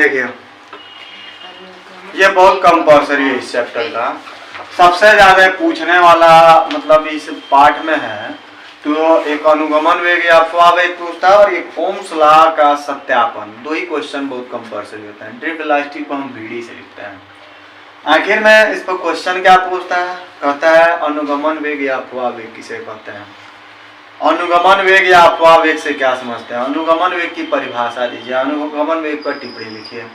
देखिए ये बहुत कंपल्सरी है इस चैप्टर का। सबसे ज्यादा पूछने वाला मतलब इस पाठ में है तो एक अनुगमन वेग या अपवाह वेग पूछता है और एक ओम्स लॉ का सत्यापन। दो ही क्वेश्चन बहुत कंपल्सरी होता है। ड्रिफ्ट वेलोसिटी को हम VD से लिखते हैं। आखिर में इस पर क्वेश्चन क्या पूछता है, कहता है अनुगमन वेग या अपवाह वेग किसे कहते हैं। अनुगमन वेग या अपवाह वेग से क्या समझते हैं, अनुगमन वेग की परिभाषा दीजिए, अनुगमन वेग पर टिप्पणी लिखिए।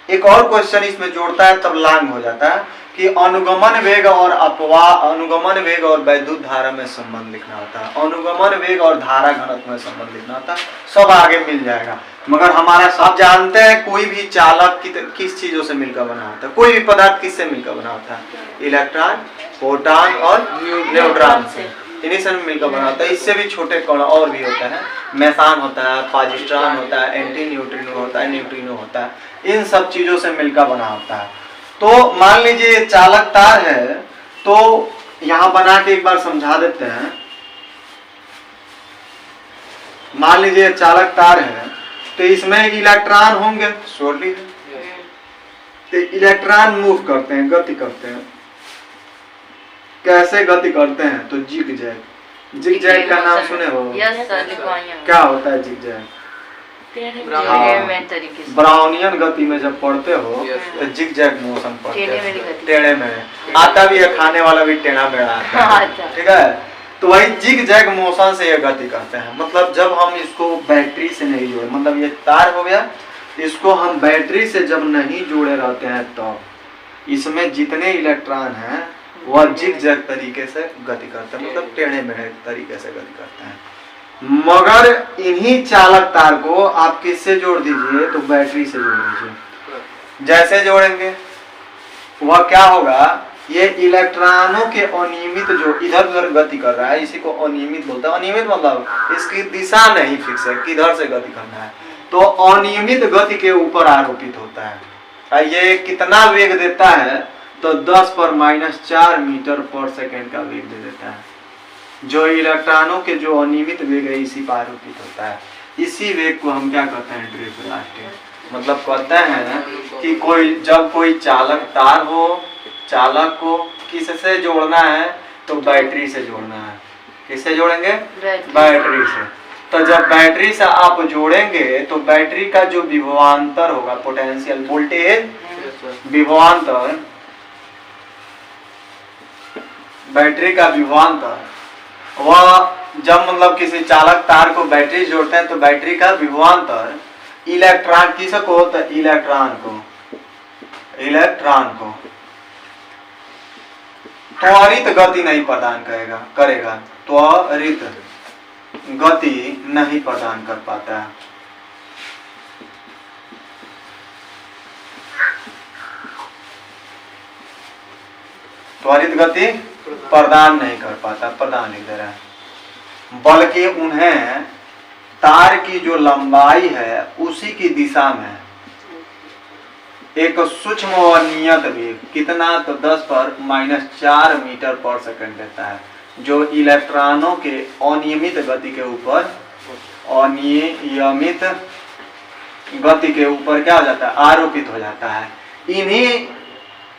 एक और क्वेश्चन इसमें जोड़ता है तब लांग हो जाता है कि अनुगमन वेग और अपवाह, अनुगमन वेग और वैद्युत धारा में संबंध लिखना होता है, अनुगमन वेग और धारा घनत्व में संबंध लिखना होता है। सब आगे मिल जाएगा। मगर हमारा सब जानते हैं कोई भी चालक किस चीजों से मिलकर बना होता है, कोई भी पदार्थ किससे मिलकर बना होता है, इलेक्ट्रॉन, प्रोटॉन और न्यूट्रॉन से, इन्हीं से मिलकर बना होता है। इससे भी छोटे कण और भी होता है, मेसान होता है, पॉजिट्रॉन होता है, एंटी न्यूट्रिनो होता है, न्यूट्रिनो होता है, इन सब चीजों से मिलकर बना होता है। तो मान लीजिए चालक तार है तो यहां बना के एक बार समझा देते हैं। मान लीजिए चालक तार है तो इसमें इलेक्ट्रॉन होंगे, श्योरली है। तो इलेक्ट्रॉन मूव करते हैं, गति करते हैं। कैसे गति करते हैं तो जिग जैग। जिग जैग का नाम सुने हो? Yes sir. क्या होता है जिग जैग? ब्राउनियन गति में जब पढ़ते हो तो जिग जैग मोशन पढ़ते हैं, टेढ़े में आता भी है, खाने वाला भी टेढ़ा मेढ़ा आता है, ठीक है। तो वही जिग जैग मोशन से ये गति करते हैं। मतलब जब हम इसको बैटरी से नहीं जोड़े, मतलब ये तार हो गया, इसको हम बैटरी से जब नहीं जोड़े रहते हैं तो इसमें जितने इलेक्ट्रॉन हैं वह जिग जैग तरीके से गति करते हैं, मतलब टेढ़े मेढ़े तरीके से गति करते हैं। मगर इन्हीं चालक तार को आप किससे जोड़ दीजिए तो बैटरी से जोड़ दीजिए। जैसे जोड़ेंगे वह क्या होगा, ये इलेक्ट्रॉनों के अनियमित जो इधर उधर गति कर रहा है इसी को अनियमित बोलता है। अनियमित मतलब इसकी दिशा नहीं फिक्स है, किधर से गति करना है, तो अनियमित गति के ऊपर आरोपित होता है। ये कितना वेग देता है तो 10⁻⁴ मीटर पर सेकेंड का वेग दे देता है। जो इलेक्ट्रॉनों के जो अनियमित वेग है इसी पर आरोपित होता है। इसी वेग को हम क्या कहते हैं, ड्रिफ्ट वेलोसिटी। मतलब कहते हैं कि जब कोई चालक तार हो, चालक को किससे जोड़ना है तो बैटरी से जोड़ना है। किससे जोड़ेंगे? बैटरी से। तो जब बैटरी से आप जोड़ेंगे तो बैटरी का जो विभवांतर होगा, पोटेंशियल वोल्टेज विभवांतर, बैटरी का विभवांतर, वह जब मतलब किसी चालक तार को बैटरी जोड़ते हैं तो बैटरी का विभवांतर इलेक्ट्रॉन किसको, तो इलेक्ट्रॉन को त्वरित गति नहीं प्रदान करेगा, त्वरित गति नहीं प्रदान कर पाता है। त्वरित गति प्रदान नहीं कर पाता, प्रदान लिख दे रहा है। बल्कि उन्हें तार की जो लंबाई है उसी की दिशा में एक सूक्ष्म और नियत वेग, कितना तो 10⁻⁴ मीटर पर सेकंड देता है, जो इलेक्ट्रॉनों के अनियमित गति के ऊपर, अनियमित गति के ऊपर क्या हो जाता है, आरोपित हो जाता है। इन्हीं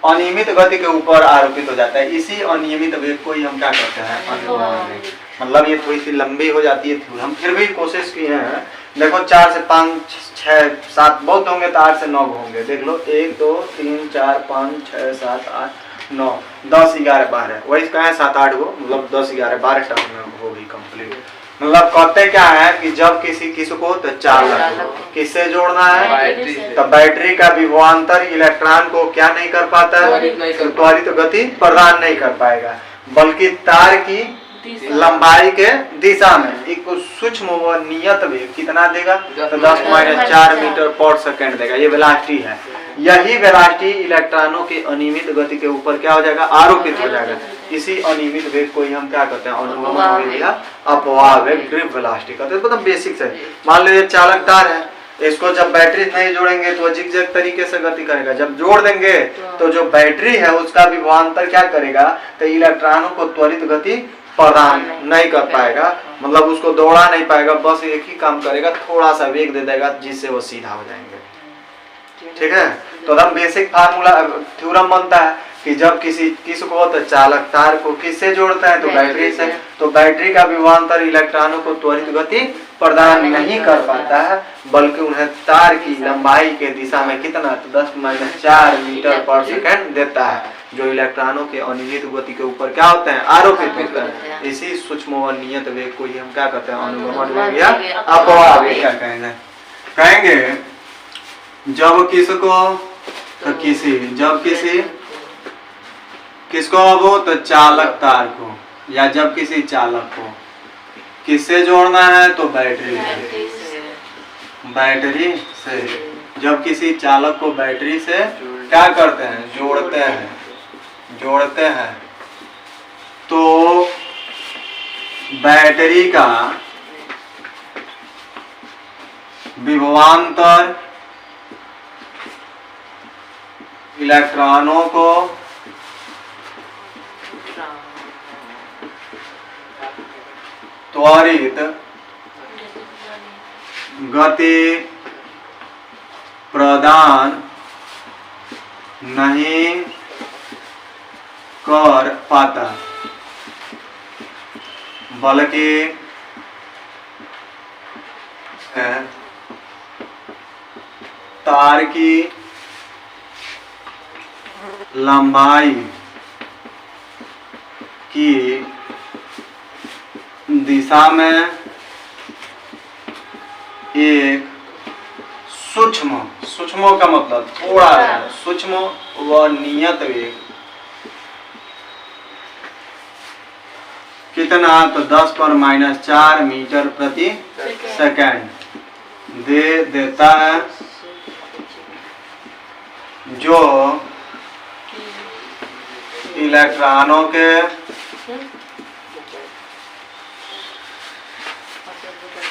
अनियमित गति के ऊपर आरोपित हो जाता है। इसी अनियमित वेग को ही हम क्या करते हैं, अनुगमन वेग। मतलब ये थोड़ी सी लंबी हो जाती है, हम फिर भी कोशिश किए हैं। देखो 4 से 5 6 7 बहुत होंगे तो 8 से 9 होंगे। देख लो 1 2 3 4 5 6 7 8 9 10 11 12, वही कहें 7 8 गो, मतलब 10 11 12 टर्म में होगी कंप्लीट। मतलब कहते क्या है कि जब किसको तो चालक किससे जोड़ना है तो बैटरी का विभवांतर इलेक्ट्रॉन को क्या नहीं कर पाता है, त्वरित गति प्रदान नहीं कर पाएगा, बल्कि तार की लंबाई के दिशा में एक सूक्ष्म व नियत वेग कितना देगा तो 10⁻⁴ मीटर पर सेकेंड देगा। ये वेलोसिटी है। यही वेलोसिटी इलेक्ट्रॉनों के अनियमित गति के ऊपर क्या हो जाएगा, आरोपित हो जाएगा। इसी अनियमित वेग को ही हम क्या कहते हैं, अनुगमन वेग या अपवाह वेग, ड्रिफ्ट वेलोसिटी कहते हैं। मतलब बेसिक्स है। मान लीजिए चालक तार है, इसको जब बैटरी नहीं जोड़ेंगे तो जिग जैग तरीके से गति करेगा। जब जोड़ देंगे तो जो बैटरी है उसका विभवांतर क्या करेगा तो इलेक्ट्रॉनों को त्वरित गति प्रदान नहीं कर पाएगा, मतलब उसको दौड़ा नहीं पाएगा, बस एक ही काम करेगा, थोड़ा सा वेग दे देगा जिससे वो सीधा हो जाएंगे। ठीक है। तो एकदम बेसिक फार्मूला थ्योरम बनता है कि जब किसको तो चालक तार को किससे जोड़ता है तो बैटरी से, तो बैटरी का विभवांतर इलेक्ट्रॉनों को त्वरित गति प्रदान नहीं कर पाता है, बल्कि उन्हें तार की लंबाई के दिशा में कितना तो 10⁻⁴ मीटर पर सेकंड देता है, जो इलेक्ट्रॉनों के अनियमित गति के ऊपर क्या होते हैं, आरोपित होते हैं। इसी सूक्ष्म व नियत वेग को ही हम क्या कहते हैं, अनुगमन वेग या अपवाह वेग क्या कहेंगे। जब किसको तो किसको वो तो चालक तार को, या जब किसी चालक को किससे जोड़ना है तो बैटरी से, जब किसी चालक को बैटरी से क्या करते हैं, जोड़ते हैं तो बैटरी का विभवांतर इलेक्ट्रॉनों को त्वरित गति प्रदान नहीं कर पाता, बल्कि तार की लंबाई की दिशा में एक सूक्ष्म का मतलब थोड़ा सूक्ष्म व नियत वेग कितना तो 10⁻⁴ मीटर प्रति सेकंड दे देता है, जो इलेक्ट्रॉनों के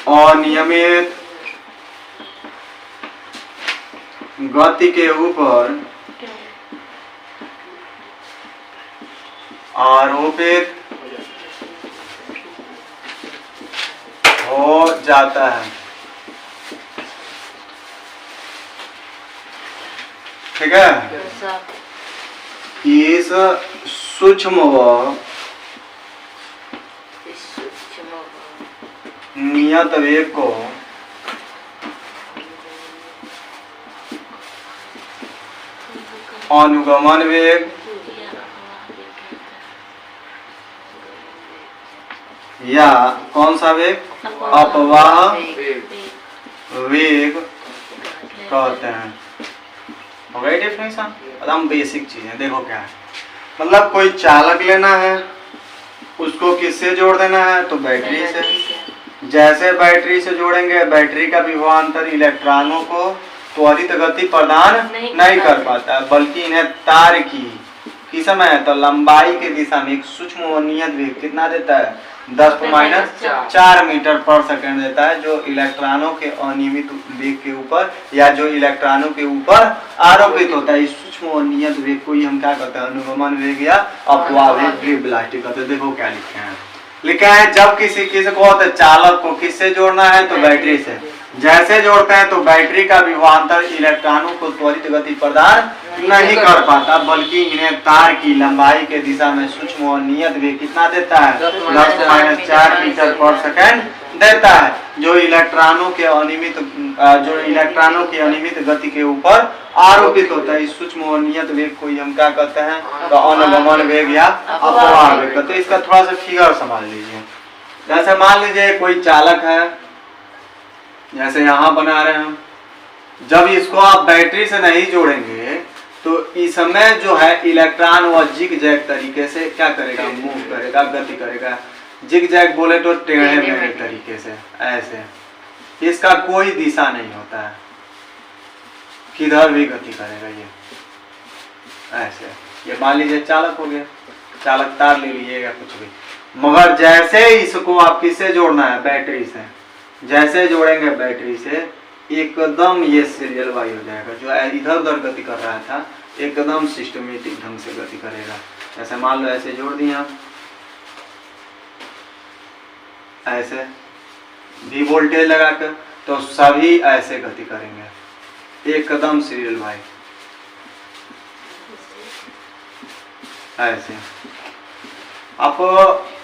अनियमित गति के ऊपर आरोपित हो जाता है। ठीक है। इस सूक्ष्म व नियत वेग को अनुगमन वेग या कौन सा वेग, अपवाह वेग कहते हैं। हो गई डेफिनेशन, एकदम बेसिक चीज है। देखो क्या है, मतलब कोई चालक लेना है, उसको किससे जोड़ देना है तो बैटरी से। जैसे बैटरी से जोड़ेंगे, बैटरी का विभवांतर इलेक्ट्रॉनों को त्वरित गति प्रदान नहीं कर पाता, बल्कि इन्हें तार की समय तो लंबाई के दिशा में एक सूक्ष्म व नियत वेग कितना देता है, 10⁻⁴ मीटर पर सेकंड देता है, जो इलेक्ट्रॉनों के अनियमित वेग के ऊपर या जो इलेक्ट्रॉनों के ऊपर आरोपित होता है। इस सूक्ष्म व नियत वेग को ही हम क्या कहते हैं, अनुगमन वेग या अपवाह वेग वेलोसिटी कहते हैं। देखो क्या लिखा है, जब किसी को तो चालक को किससे जोड़ना है तो बैटरी से। जैसे जोड़ते हैं तो बैटरी का विभवांतर इलेक्ट्रॉनों को त्वरित गति प्रदान नहीं कर पाता, बल्कि इन्हें तार की लंबाई के दिशा में सूक्ष्म और नियत वेग कितना देता है, 10⁻⁴ मीटर पर सेकंड देता है, जो इलेक्ट्रॉनों के अनियमित गति के ऊपर आरोपित होता है। इस सूक्ष्म और नियत वेग को हम क्या कहते हैं तो अनुगमन वेग या अपवाह वेग कहते हैं। इसका थोड़ा सा फिगर समझ लीजिए। जैसे मान लीजिए कोई चालक है, जैसे यहाँ बना रहे हैं हम, जब इसको आप बैटरी से नहीं जोड़ेंगे तो इसमें जो है इलेक्ट्रॉन वो जिग जैग तरीके से क्या करेगा, मूव करेगा, गति करेगा। जिग जैग बोले तो टेढ़े मेढ़े तरीके से, ऐसे, इसका कोई दिशा नहीं होता है, किधर भी गति करेगा ये ऐसे। ये मान लीजिए चालक हो गया, चालक तार ले लीजिएगा कुछ भी, मगर जैसे इसको आप किससे जोड़ना है, बैटरी से। जैसे जोड़ेंगे बैटरी से, एकदम ये सीरियल वाई हो जाएगा। जो इधर उधर गति कर रहा था एकदम सिस्टमेटिक ढंग से गति करेगा। जैसे मान लो ऐसे जोड़ दिए आप, ऐसे भी वोल्टेज लगाकर, तो सभी ऐसे गति करेंगे। एकदम सीरियल भाई, ऐसे। आप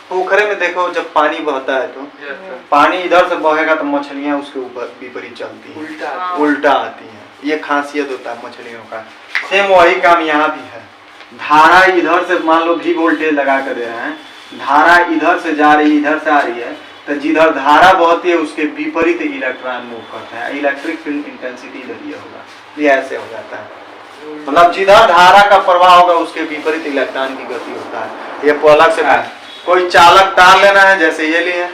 पोखरे में देखो जब पानी बहता है तो पानी इधर से बहेगा तो मछलियां उसके ऊपर विपरीत चलती हैं, उल्टा आती हैं। ये खासियत होता है मछलियों का। सेम वही काम यहाँ भी है। धारा इधर से मान लो भी वोल्टेज लगा कर दे रहे हैं, धारा इधर से जा रही है, इधर से आ रही है, तो जिधर धारा बहती है उसके विपरीत इलेक्ट्रॉन मूव करते हैं। इलेक्ट्रिक फील्ड इंटेंसिटी इधर ये होगा, ये ऐसे हो जाता है। मतलब जिधर धारा का प्रवाह होगा उसके विपरीत इलेक्ट्रॉन की गति होता है। ये अलग से कोई चालक तार लेना है, जैसे ये लिए,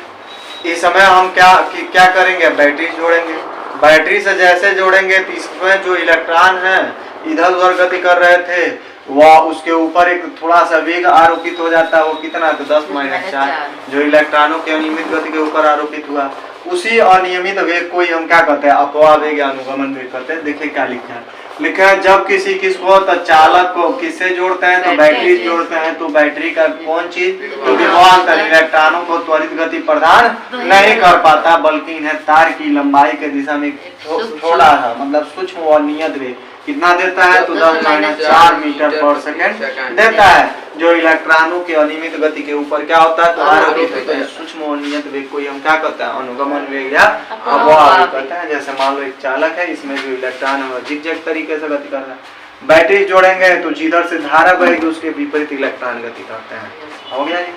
इस समय हम क्या करेंगे, बैटरी जोड़ेंगे। बैटरी से जैसे जोड़ेंगे तो इसमें जो इलेक्ट्रॉन है इधर उधर गति कर रहे थे, वह उसके ऊपर एक थोड़ा सा वेग आरोपित हो जाता है। वो कितना, तो 10-4 जो इलेक्ट्रॉनों के अनियमित गति के ऊपर आरोपित हुआ, उसी अनियमित वेग को ही हम क्या कहते हैं, अपवाह वेग या अनुगमन वेग कहते हैं। देखिए क्या लिखा है, लिखा है जब किसको तो चालक को किससे जोड़ते हैं, तो बैटरी जोड़ते हैं। तो बैटरी का कौन चीज, तो विभवांतर इलेक्ट्रॉनों को त्वरित गति प्रदान नहीं कर पाता, बल्कि इन्हें तार की लंबाई के दिशा में थोड़ा सा मतलब सूक्ष्म व नियत वेग कितना देता है, तो 10-4 मीटर पर सेकेंड देता है। जो इलेक्ट्रॉनों के अनियमित गति के ऊपर क्या होता है, तो आरोपित होता है। सूक्ष्म और नियत वेग को हम क्या कहते हैं, अनुगमन वेग या अपवाह वेग कहते हैं। जैसे मान लो एक चालक है, इसमें जो इलेक्ट्रॉन है जिग-जैग तरीके से गति कर रहा है। बैटरी जोड़ेंगे तो जिधर से धारा बहेगी उसके विपरीत इलेक्ट्रॉन गति करते हैं। हो गया जी,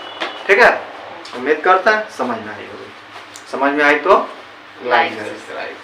ठीक है। उम्मीद करता है समझ में आई होगी। समझ में आई तो लाइक करें।